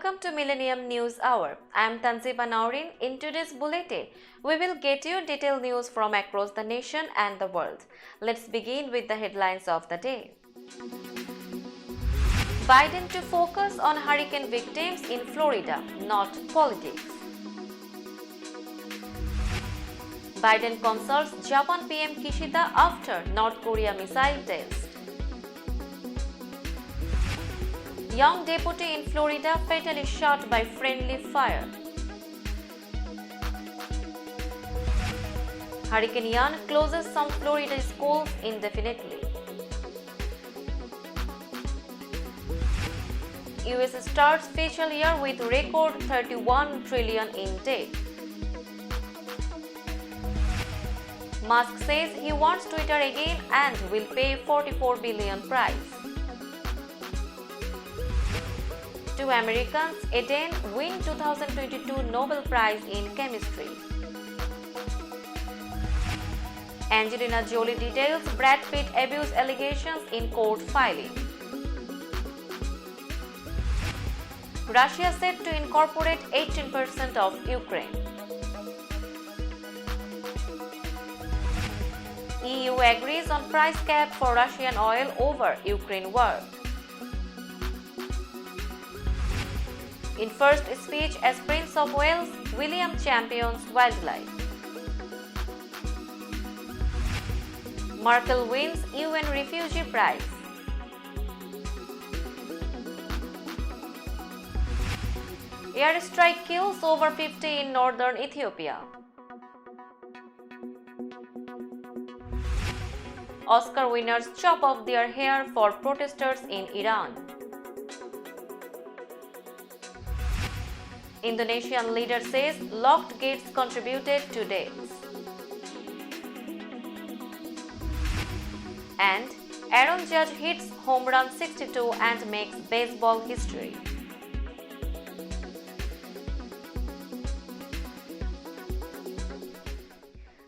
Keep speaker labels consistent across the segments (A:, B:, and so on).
A: Welcome to Millennium News Hour. I am Tanziba Naurin. In today's bulletin, we will get you detailed news from across the nation and the world. Let's begin with the headlines of the day. Biden to focus on hurricane victims in Florida, not politics. Biden consults Japan PM Kishida after North Korea missile test. Young deputy in Florida fatally shot by friendly fire. Hurricane Ian closes some Florida schools indefinitely. US starts fiscal year with record 31 trillion in debt. Musk says he wants Twitter again and will pay $44 billion price. Two Americans, Eden, win 2022 Nobel Prize in Chemistry. Angelina Jolie details Brad Pitt abuse allegations in court filing. Russia set to incorporate 18% of Ukraine. EU agrees on price cap for Russian oil over Ukraine war. In first speech as Prince of Wales, William champions wildlife. Merkel wins UN Refugee Prize. Airstrike kills over 50 in northern Ethiopia. Oscar winners chop off their hair for protesters in Iran. Indonesian leader says locked gates contributed to deaths. And Aaron Judge hits home run 62 and makes baseball history.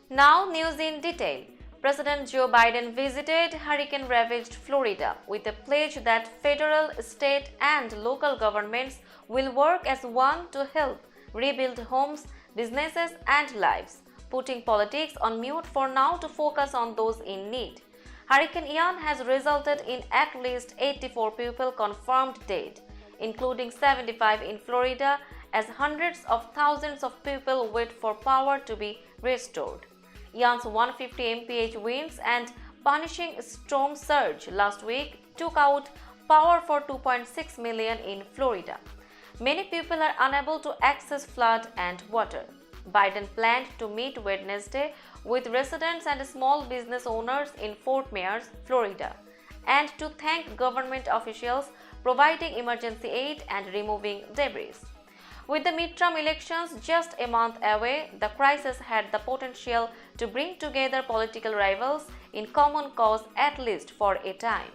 A: Now news in detail. President Joe Biden visited hurricane-ravaged Florida with a pledge that federal, state, and local governments will work as one to help rebuild homes, businesses, and lives, putting politics on mute for now to focus on those in need. Hurricane Ian has resulted in at least 84 people confirmed dead, including 75 in Florida, as hundreds of thousands of people wait for power to be restored. Ian's 150 mph winds and punishing storm surge last week took out power for 2.6 million in Florida. Many people are unable to access flood and water. Biden planned to meet Wednesday with residents and small business owners in Fort Myers, Florida, and to thank government officials providing emergency aid and removing debris. With the midterm elections just a month away, the crisis had the potential to bring together political rivals in common cause at least for a time.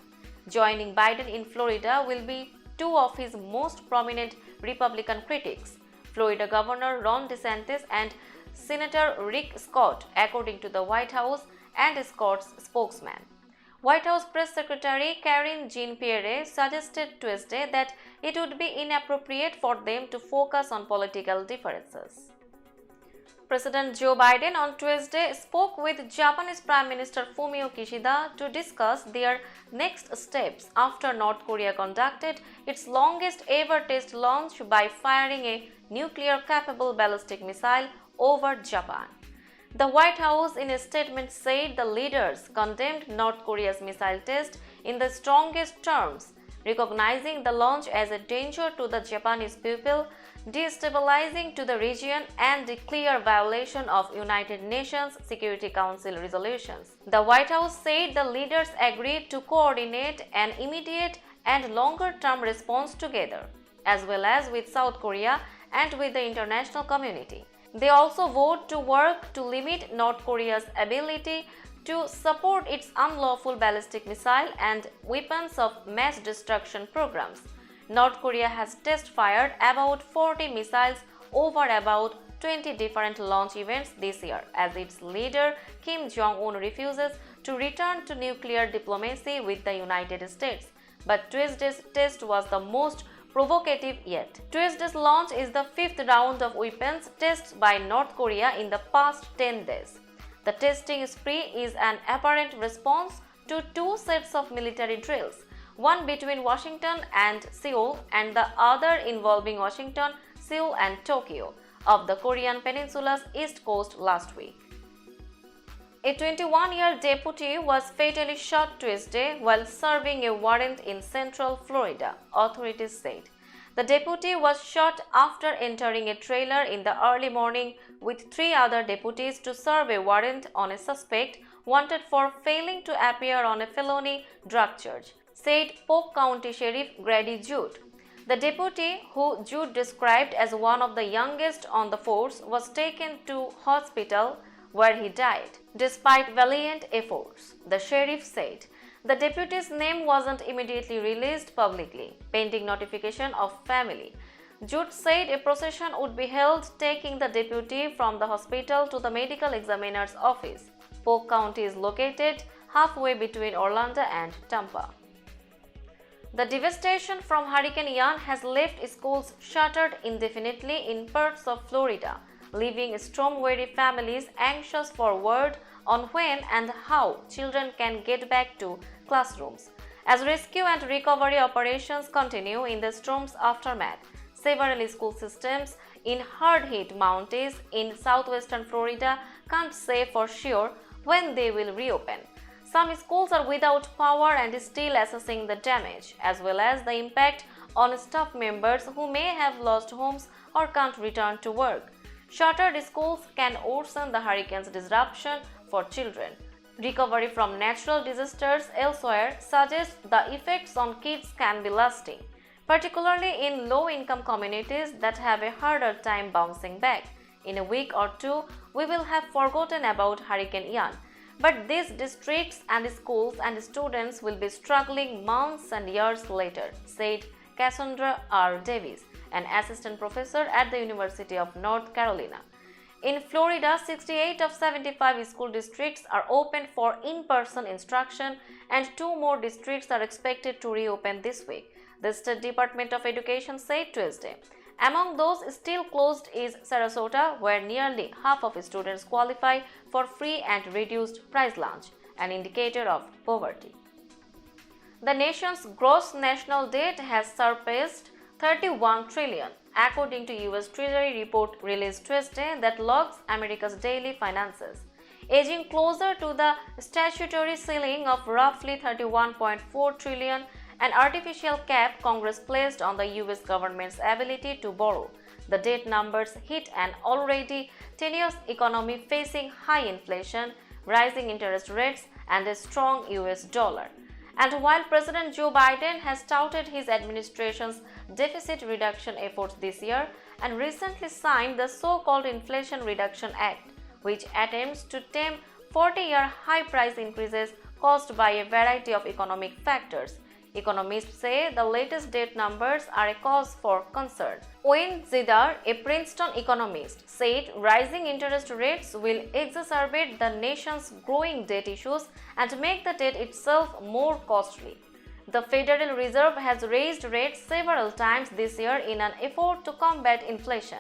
A: Joining Biden in Florida will be two of his most prominent Republican critics, Florida Governor Ron DeSantis and Senator Rick Scott, according to the White House and Scott's spokesman. White House Press Secretary Karine Jean-Pierre suggested Tuesday that it would be inappropriate for them to focus on political differences. President Joe Biden on Tuesday spoke with Japanese Prime Minister Fumio Kishida to discuss their next steps after North Korea conducted its longest ever test launch by firing a nuclear-capable ballistic missile over Japan. The White House in a statement said the leaders condemned North Korea's missile test in the strongest terms, recognizing the launch as a danger to the Japanese people, destabilizing to the region, and a clear violation of United Nations Security Council resolutions. The White House said the leaders agreed to coordinate an immediate and longer-term response together, as well as with South Korea and with the international community. They also vowed to work to limit North Korea's ability to support its unlawful ballistic missile and weapons of mass destruction programs. North Korea has test-fired about 40 missiles over about 20 different launch events this year, as its leader Kim Jong-un refuses to return to nuclear diplomacy with the United States. But Tuesday's test was the most provocative yet. Tuesday's launch is the fifth round of weapons tests by North Korea in the past 10 days. The testing spree is an apparent response to two sets of military drills, one between Washington and Seoul and the other involving Washington, Seoul and Tokyo of the Korean Peninsula's east coast last week. A 21-year deputy was fatally shot Tuesday while serving a warrant in Central Florida, authorities said. The deputy was shot after entering a trailer in the early morning with three other deputies to serve a warrant on a suspect wanted for failing to appear on a felony drug charge, said Polk County Sheriff Grady Judd. The deputy, who Judd described as one of the youngest on the force, was taken to hospital where he died, despite valiant efforts, the sheriff said. The deputy's name wasn't immediately released publicly, pending notification of family. Judd said a procession would be held taking the deputy from the hospital to the medical examiner's office. Polk County is located halfway between Orlando and Tampa. The devastation from Hurricane Ian has left schools shuttered indefinitely in parts of Florida, leaving storm-weary families anxious for word on when and how children can get back to classrooms. As rescue and recovery operations continue in the storm's aftermath, several school systems in hard-hit counties in southwestern Florida can't say for sure when they will reopen. Some schools are without power and still assessing the damage, as well as the impact on staff members who may have lost homes or can't return to work. Shuttered schools can worsen the hurricane's disruption for children. Recovery from natural disasters elsewhere suggests the effects on kids can be lasting, particularly in low-income communities that have a harder time bouncing back. In a week or two, we will have forgotten about Hurricane Ian, but these districts and schools and students will be struggling months and years later, said Cassandra R. Davis, an assistant professor at the University of North Carolina. In Florida, 68 of 75 school districts are open for in-person instruction and two more districts are expected to reopen this week, the State Department of Education said Tuesday. Among those still closed is Sarasota, where nearly half of students qualify for free and reduced price lunch, an indicator of poverty. The nation's gross national debt has surpassed 31 trillion, according to US Treasury report released Tuesday that logs America's daily finances, edging closer to the statutory ceiling of roughly 31.4 trillion, an artificial cap Congress placed on the US government's ability to borrow. The debt numbers hit an already tenuous economy facing high inflation, rising interest rates, and a strong US dollar. And while President Joe Biden has touted his administration's deficit reduction efforts this year and recently signed the so-called Inflation Reduction Act, which attempts to tame 40-year high price increases caused by a variety of economic factors, economists say the latest debt numbers are a cause for concern. Wayne Zidar, a Princeton economist, said rising interest rates will exacerbate the nation's growing debt issues and make the debt itself more costly. The Federal Reserve has raised rates several times this year in an effort to combat inflation.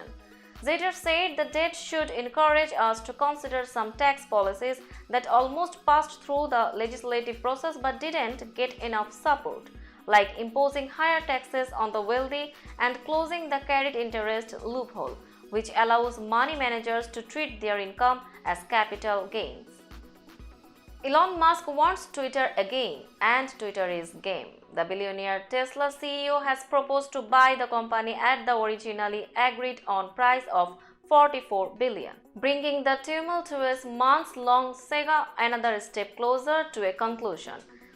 A: Zidar said the debt should encourage us to consider some tax policies that almost passed through the legislative process but didn't get enough support, like imposing higher taxes on the wealthy and closing the carried interest loophole, which allows money managers to treat their income as capital gains. Elon Musk wants Twitter again, and Twitter is game. The billionaire Tesla CEO has proposed to buy the company at the originally agreed on price of $44 billion, bringing the tumultuous months-long saga another step closer to a conclusion.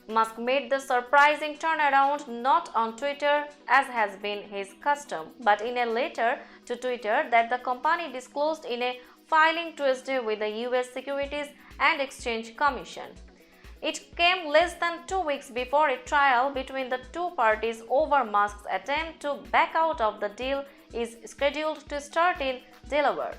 A: Musk made the surprising turnaround not on Twitter, as has been his custom, but in a letter to Twitter that the company disclosed in a filing Tuesday with the US Securities and Exchange Commission. It came less than 2 weeks before a trial between the two parties over Musk's attempt to back out of the deal is scheduled to start in Delaware.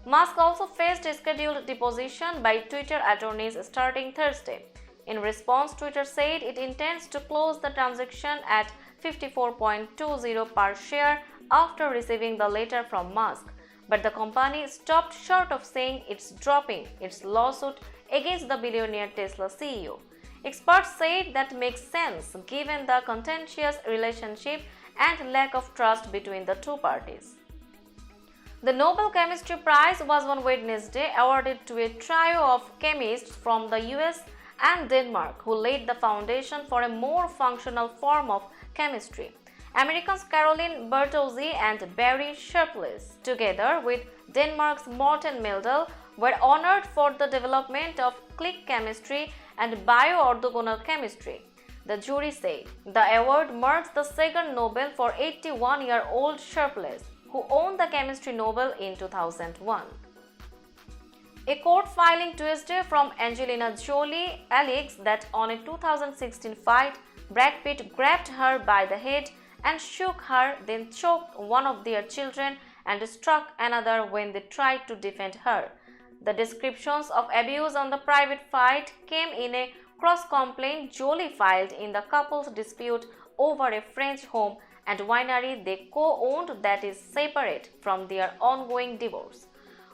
A: Musk also faced a scheduled deposition by Twitter attorneys starting Thursday. In response, Twitter said it intends to close the transaction at 54.20 per share after receiving the letter from Musk. But the company stopped short of saying it's dropping its lawsuit against the billionaire Tesla CEO. Experts said that makes sense given the contentious relationship and lack of trust between the two parties. The Nobel Chemistry Prize was on Wednesday awarded to a trio of chemists from the US and Denmark who laid the foundation for a more functional form of chemistry. Americans Caroline Bertozzi and Barry Sharpless, together with Denmark's Morten Meldal, were honored for the development of click chemistry and bioorthogonal chemistry. The jury said the award marks the second Nobel for 81-year-old Sharpless, who won the Chemistry Nobel in 2001. A court filing Tuesday from Angelina Jolie alleges that on a 2016 fight, Brad Pitt grabbed her by the head and shook her, then choked one of their children and struck another when they tried to defend her. The descriptions of abuse on the private fight came in a cross-complaint Jolie filed in the couple's dispute over a French home and winery they co-owned that is separate from their ongoing divorce,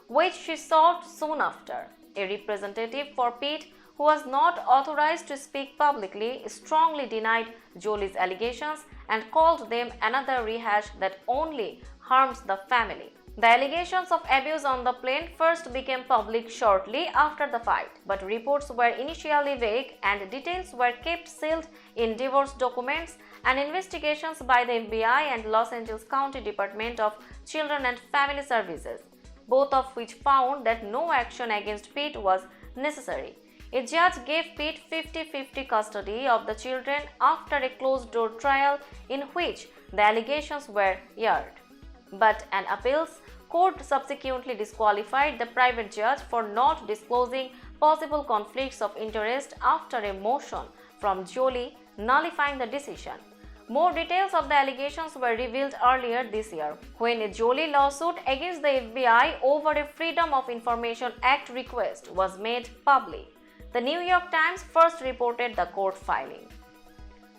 A: which she sought soon after. A representative for Pitt, who was not authorized to speak publicly, strongly denied Jolie's allegations and called them another rehash that only harms the family. The allegations of abuse on the plane first became public shortly after the fight, but reports were initially vague and details were kept sealed in divorce documents and investigations by the FBI and Los Angeles County Department of Children and Family Services, both of which found that no action against Pitt was necessary. A judge gave Pitt 50-50 custody of the children after a closed-door trial in which the allegations were aired. But an appeals court subsequently disqualified the private judge for not disclosing possible conflicts of interest after a motion from Jolie nullifying the decision. More details of the allegations were revealed earlier this year when a Jolie lawsuit against the FBI over a Freedom of Information Act request was made public. The New York Times first reported the court filing.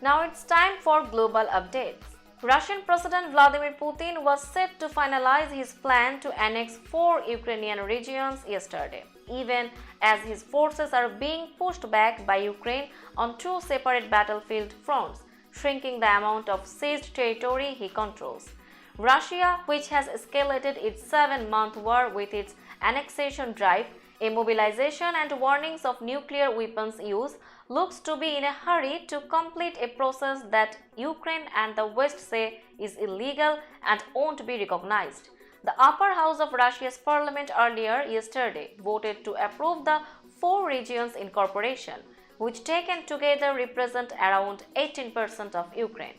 A: Now it's time for global updates. Russian President Vladimir Putin was set to finalize his plan to annex 4 Ukrainian regions yesterday, even as his forces are being pushed back by Ukraine on 2 separate battlefield fronts, shrinking the amount of seized territory he controls. Russia, which has escalated its 7-month war with its annexation drive, immobilization and warnings of nuclear weapons use, looks to be in a hurry to complete a process that Ukraine and the West say is illegal and won't be recognized. The upper house of Russia's parliament earlier yesterday voted to approve the 4 regions incorporation, which taken together represent around 18% of Ukraine.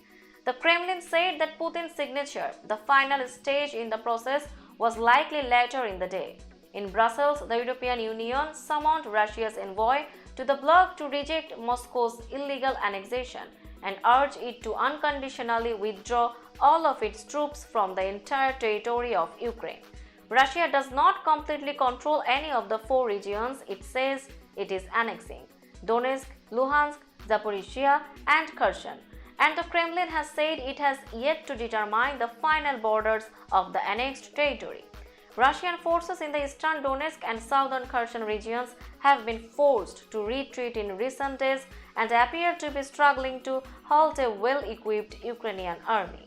A: The Kremlin said that Putin's signature, the final stage in the process, was likely later in the day. In Brussels, the European Union summoned Russia's envoy to the bloc to reject Moscow's illegal annexation and urge it to unconditionally withdraw all of its troops from the entire territory of Ukraine. Russia does not completely control any of the 4 regions it says it is annexing: Donetsk, Luhansk, Zaporizhia, and Kherson. And the Kremlin has said it has yet to determine the final borders of the annexed territory. Russian forces in the eastern Donetsk and southern Kherson regions have been forced to retreat in recent days and appear to be struggling to halt a well-equipped Ukrainian army.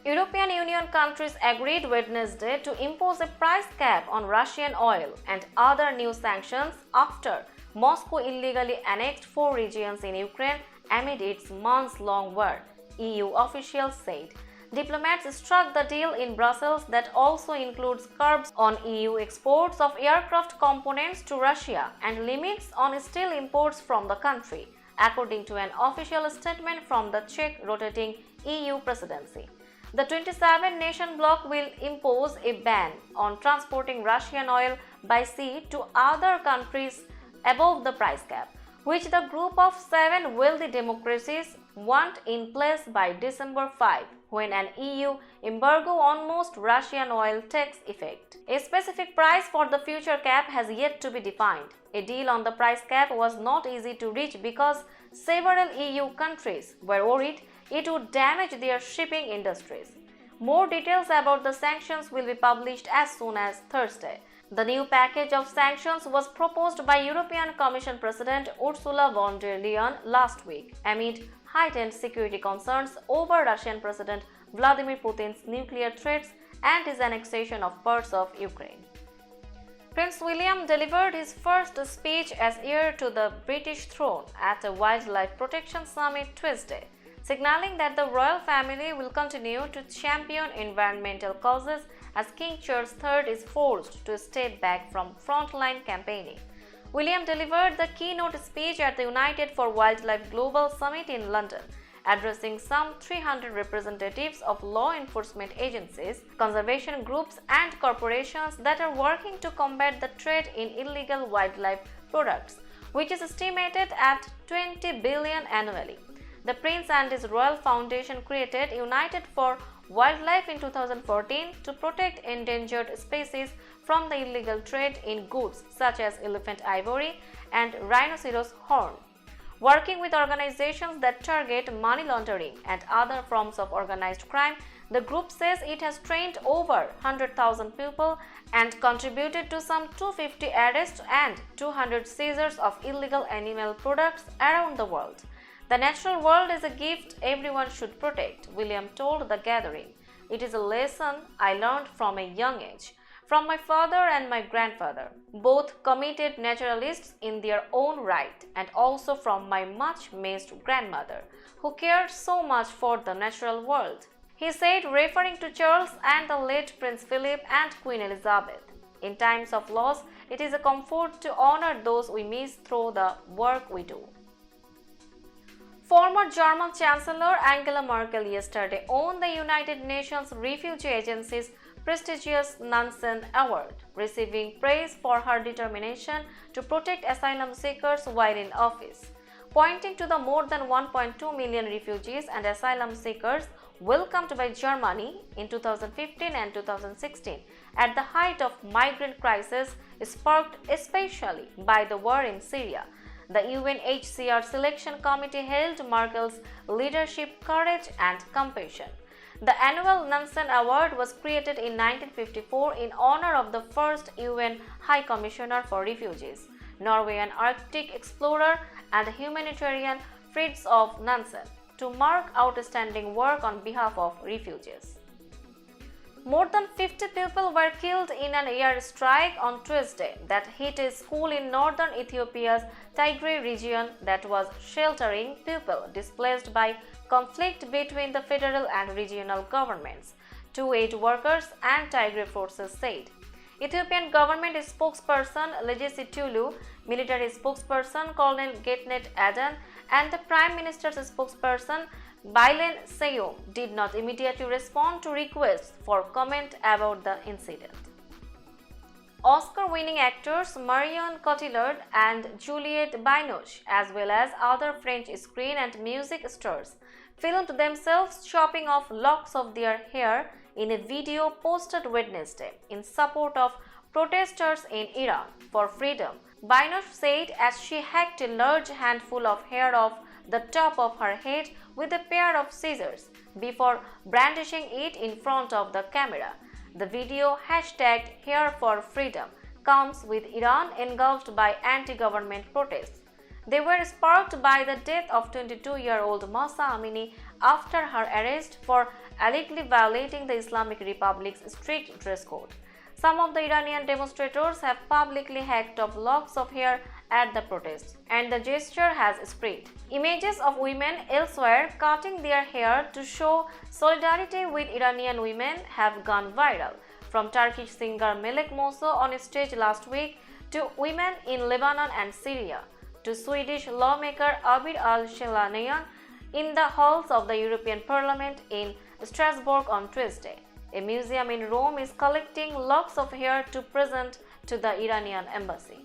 A: European Union countries agreed Wednesday to impose a price cap on Russian oil and other new sanctions after Moscow illegally annexed 4 regions in Ukraine amid its months-long war, EU officials said. Diplomats struck the deal in Brussels that also includes curbs on EU exports of aircraft components to Russia and limits on steel imports from the country, according to an official statement from the Czech rotating EU presidency. The 27-nation bloc will impose a ban on transporting Russian oil by sea to other countries above the price cap, which the group of 7 wealthy democracies want in place by December 5, when an EU embargo on most Russian oil takes effect. A specific price for the future cap has yet to be defined. A deal on the price cap was not easy to reach because several EU countries were worried it would damage their shipping industries. More details about the sanctions will be published as soon as Thursday. The new package of sanctions was proposed by European Commission President Ursula von der Leyen last week amid heightened security concerns over Russian President Vladimir Putin's nuclear threats and his annexation of parts of Ukraine. Prince William delivered his first speech as heir to the British throne at a Wildlife Protection Summit Tuesday, signaling that the royal family will continue to champion environmental causes as King Charles III is forced to step back from frontline campaigning. William delivered the keynote speech at the United for Wildlife Global Summit in London, addressing some 300 representatives of law enforcement agencies, conservation groups, and corporations that are working to combat the trade in illegal wildlife products, which is estimated at 20 billion annually. The Prince and his Royal Foundation created United for Wildlife in 2014 to protect endangered species from the illegal trade in goods such as elephant ivory and rhinoceros horn. Working with organizations that target money laundering and other forms of organized crime, the group says it has trained over 100,000 people and contributed to some 250 arrests and 200 seizures of illegal animal products around the world. The natural world is a gift everyone should protect, William told the gathering. It is a lesson I learned from a young age, from my father and my grandfather, both committed naturalists in their own right, and also from my much missed grandmother, who cared so much for the natural world, he said, referring to Charles and the late Prince Philip and Queen Elizabeth. In times of loss, it is a comfort to honor those we miss through the work we do. Former German Chancellor Angela Merkel yesterday won the United Nations Refugee Agency's prestigious Nansen Award, receiving praise for her determination to protect asylum seekers while in office. Pointing to the more than 1.2 million refugees and asylum seekers welcomed by Germany in 2015 and 2016 at the height of migrant crisis sparked especially by the war in Syria, the UNHCR Selection Committee hailed Merkel's leadership, courage, and compassion. The annual Nansen Award was created in 1954 in honor of the first UN High Commissioner for Refugees, Norwegian Arctic explorer and humanitarian Fridtjof Nansen, to mark outstanding work on behalf of refugees. More than 50 people were killed in an air strike on Tuesday that hit a school in northern Ethiopia's Tigray region that was sheltering people displaced by conflict between the federal and regional governments, two aid workers and Tigray forces said. Ethiopian government spokesperson Legesi Tulu, military spokesperson Colonel Getnet Adan, and the Prime Minister's spokesperson Bailen Seyum did not immediately respond to requests for comment about the incident. Oscar-winning actors Marion Cotillard and Juliette Binoche, as well as other French screen and music stars, filmed themselves chopping off locks of their hair in a video posted Wednesday in support of protesters in Iran for freedom, Binoche said as she hacked a large handful of hair off the top of her head with a pair of scissors before brandishing it in front of the camera. The video, hashtag Hair for Freedom, comes with Iran engulfed by anti-government protests. They were sparked by the death of 22-year-old Mahsa Amini after her arrest for allegedly violating the Islamic Republic's strict dress code. Some of the Iranian demonstrators have publicly hacked off locks of hair at the protests, and the gesture has spread. Images of women elsewhere cutting their hair to show solidarity with Iranian women have gone viral, from Turkish singer Melek Mosso on stage last week to women in Lebanon and Syria, to Swedish lawmaker Abir al-Shelanian in the halls of the European Parliament in Strasbourg on Tuesday. A museum in Rome is collecting locks of hair to present to the Iranian embassy.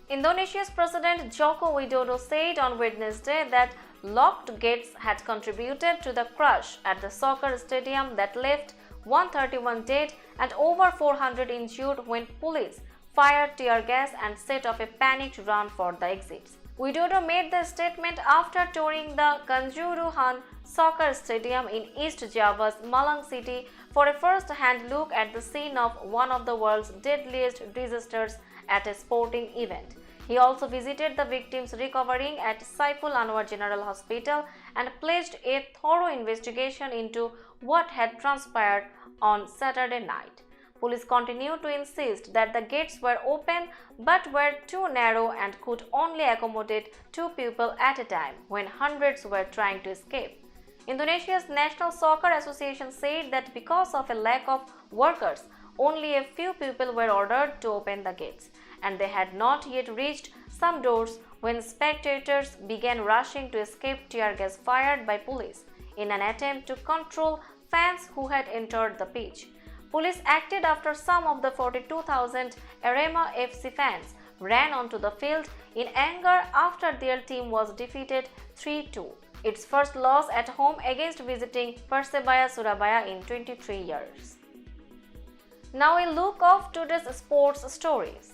A: Indonesia's President Joko Widodo said on Wednesday that locked gates had contributed to the crash at the soccer stadium that left 131 dead and over 400 injured when police fired tear gas and set off a panicked run for the exits. Widodo made the statement after touring the Kanjuruhan Soccer Stadium in East Java's Malang city for a first-hand look at the scene of one of the world's deadliest disasters at a sporting event. He also visited the victims recovering at Saiful Anwar General Hospital and pledged a thorough investigation into what had transpired on Saturday night. Police continued to insist that the gates were open but were too narrow and could only accommodate 2 people at a time when hundreds were trying to escape. Indonesia's National Soccer Association said that because of a lack of workers, only a few people were ordered to open the gates, and they had not yet reached some doors when spectators began rushing to escape tear gas fired by police in an attempt to control fans who had entered the pitch. Police acted after some of the 42,000 Arema FC fans ran onto the field in anger after their team was defeated 3-2. Its first loss at home against visiting Persebaya Surabaya in 23 years. Now a look of today's sports stories.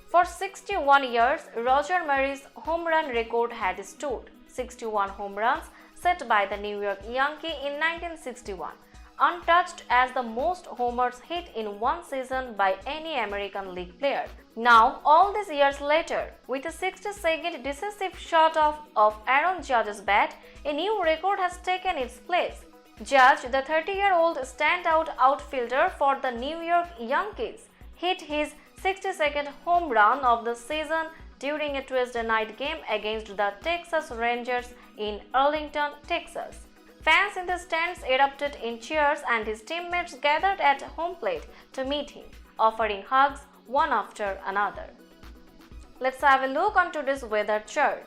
A: For 61 years, Roger Maris's home run record had stood, 61 home runs set by the New York Yankee in 1961, untouched as the most homers hit in one season by any American League player. Now, all these years later, with a 60-second decisive shot of Aaron Judge's bat, a new record has taken its place. Judge, the 30-year-old standout outfielder for the New York Yankees, hit his 62nd home run of the season during a Tuesday night game against the Texas Rangers in Arlington, Texas. Fans in the stands erupted in cheers and his teammates gathered at home plate to meet him, offering hugs one after another. Let's have a look on today's weather chart.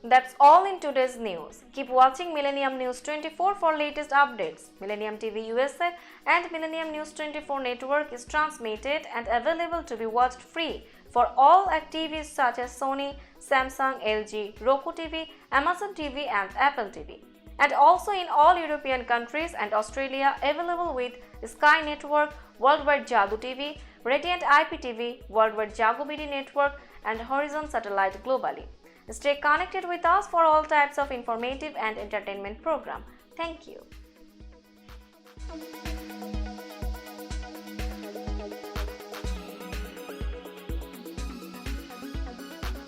A: That's all in today's news. Keep watching Millennium News 24 for latest updates. Millennium TV USA and Millennium News 24 network is transmitted and available to be watched free for all TVs such as Sony, Samsung, LG, Roku TV, Amazon TV and Apple TV. And also in all European countries and Australia, available with Sky Network, Worldwide Jagu TV, Radiant IPTV, Worldwide Jagu BD Network and Horizon Satellite globally. Stay connected with us for all types of informative and entertainment program. Thank you.